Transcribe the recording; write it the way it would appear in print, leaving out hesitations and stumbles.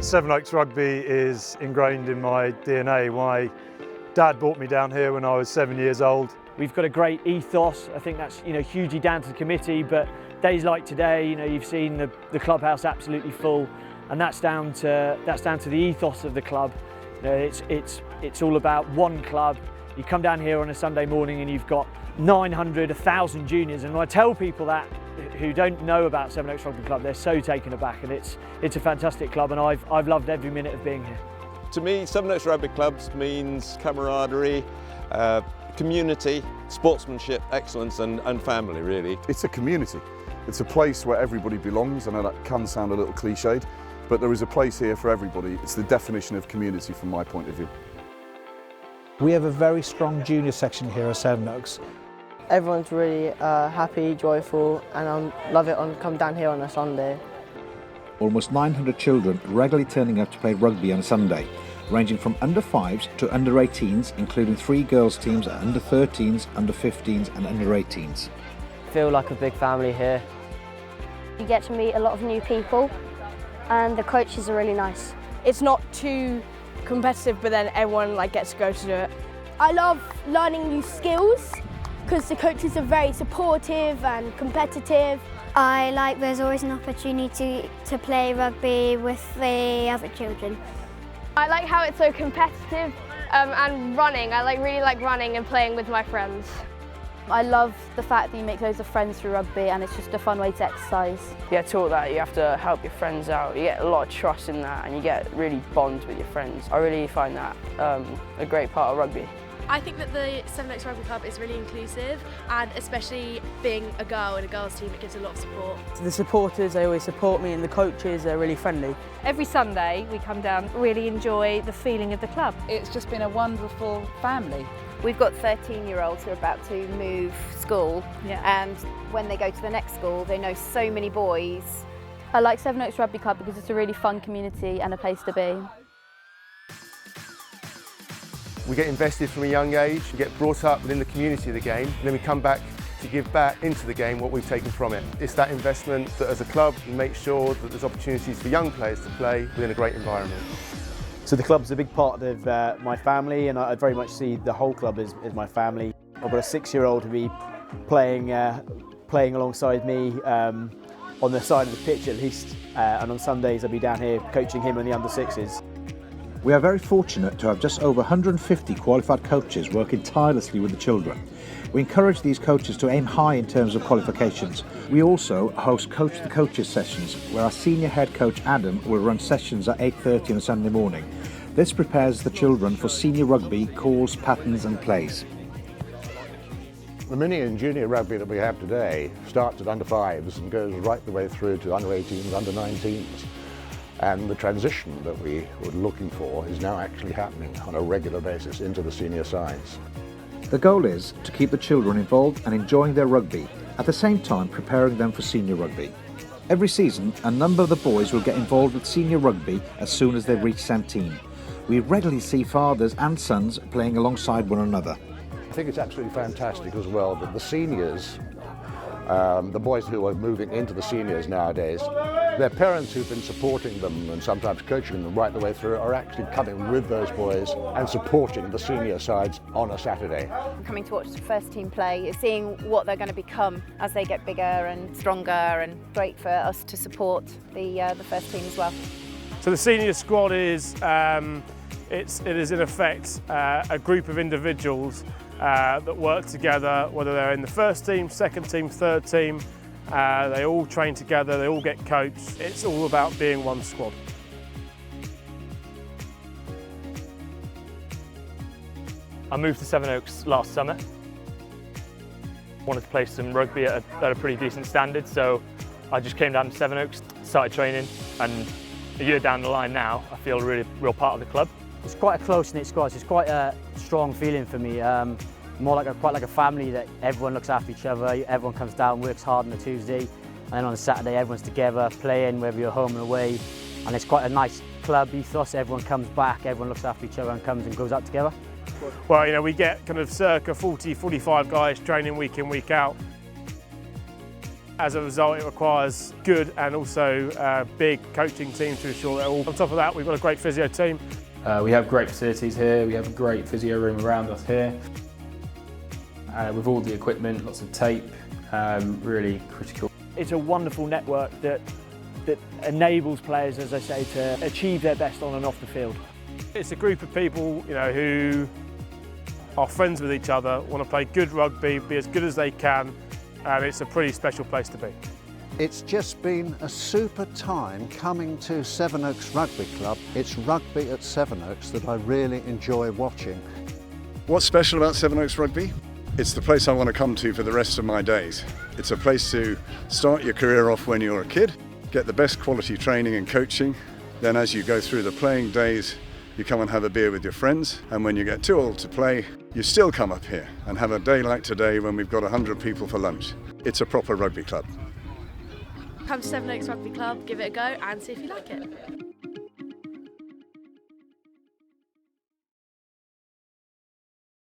Sevenoaks Rugby is ingrained in my DNA. My dad brought me down here when I was 7 years old. We've got a great ethos. I think that's hugely down to the committee, but days like today, you've seen the clubhouse absolutely full, and that's down to the ethos of the club. It's all about one club. You come down here on a Sunday morning and you've got 900, 1,000 juniors, and when I tell people that who don't know about Sevenoaks Rugby Club, they're so taken aback, and it's a fantastic club, and I've loved every minute of being here. To me, Sevenoaks Rugby Club means camaraderie, community, sportsmanship, excellence and family, really. It's a community. It's a place where everybody belongs. I know that can sound a little cliched, but there is a place here for everybody. It's the definition of community from my point of view. We have a very strong junior section here at Sevenoaks. Everyone's really happy, joyful, and I love it come down here on a Sunday. Almost 900 children regularly turning up to play rugby on a Sunday, ranging from under 5s to under 18s, including 3 girls teams at under 13s, under 15s and under 18s. I feel like a big family here. You get to meet a lot of new people, and the coaches are really nice. It's not too competitive, but then everyone gets to go to do it. I love learning new skills because the coaches are very supportive and competitive. I like there's always an opportunity to play rugby with the other children. I like how it's so competitive and running. I really like running and playing with my friends. I love the fact that you make loads of friends through rugby, and it's just a fun way to exercise. You get taught that you have to help your friends out. You get a lot of trust in that, and you get really bonds with your friends. I really find that a great part of rugby. I think that the Sevenoaks Rugby Club is really inclusive, and especially being a girl in a girls' team, it gives a lot of support. The supporters, they always support me, and the coaches are really friendly. Every Sunday we come down, really enjoy the feeling of the club. It's just been a wonderful family. We've got 13-year-olds who are about to move school, and when they go to the next school, they know so many boys. I like Sevenoaks Rugby Club because it's a really fun community and a place to be. We get invested from a young age, we get brought up within the community of the game, and then we come back to give back into the game what we've taken from it. It's that investment that as a club we make sure that there's opportunities for young players to play within a great environment. So the club's a big part of my family, and I very much see the whole club as my family. I've got a 6-year-old who'll be playing alongside me on the side of the pitch at least, and on Sundays I'll be down here coaching him and the under 6s. We are very fortunate to have just over 150 qualified coaches working tirelessly with the children. We encourage these coaches to aim high in terms of qualifications. We also host Coach the Coaches sessions, where our senior head coach Adam will run sessions at 8:30 on a Sunday morning. This prepares the children for senior rugby calls, patterns and plays. The mini and junior rugby that we have today starts at under 5s and goes right the way through to under 18s, under 19s. And the transition that we were looking for is now actually happening on a regular basis into the senior sides. The goal is to keep the children involved and enjoying their rugby, at the same time preparing them for senior rugby. Every season, a number of the boys will get involved with senior rugby as soon as they reach 17. We regularly see fathers and sons playing alongside one another. I think it's absolutely fantastic as well that the seniors, the boys who are moving into the seniors nowadays, their parents who've been supporting them and sometimes coaching them right the way through are actually coming with those boys and supporting the senior sides on a Saturday. Coming to watch the first team play, seeing what they're going to become as they get bigger and stronger, and great for us to support the first team as well. So the senior squad is it is in effect a group of individuals that work together, whether they're in the first team, second team, third team. They all train together, they all get coached. It's all about being one squad. I moved to Sevenoaks last summer. Wanted to play some rugby at a pretty decent standard, so I just came down to Sevenoaks, started training, and a year down the line now, I feel a real part of the club. It's quite a close-knit squad. It's quite a strong feeling for me. Quite like a family, that everyone looks after each other. Everyone comes down, works hard on a Tuesday, and then on a Saturday everyone's together playing, whether you're home and away. And it's quite a nice club ethos. Everyone comes back, everyone looks after each other and comes and goes out together. Well, we get kind of circa 40, 45 guys training week in, week out. As a result, it requires good and also big coaching team to ensure that all. On top of that, we've got a great physio team. We have great facilities here. We have a great physio room around us here. With all the equipment, lots of tape, really critical. It's a wonderful network that enables players, as I say, to achieve their best on and off the field. It's a group of people, who are friends with each other, want to play good rugby, be as good as they can, and it's a pretty special place to be. It's just been a super time coming to Sevenoaks Rugby Club. It's rugby at Sevenoaks that I really enjoy watching. What's special about Sevenoaks Rugby? It's the place I want to come to for the rest of my days. It's a place to start your career off when you're a kid, get the best quality training and coaching. Then as you go through the playing days, you come and have a beer with your friends. And when you get too old to play, you still come up here and have a day like today when we've got 100 people for lunch. It's a proper rugby club. Come to Sevenoaks Rugby Club, give it a go and see if you like it.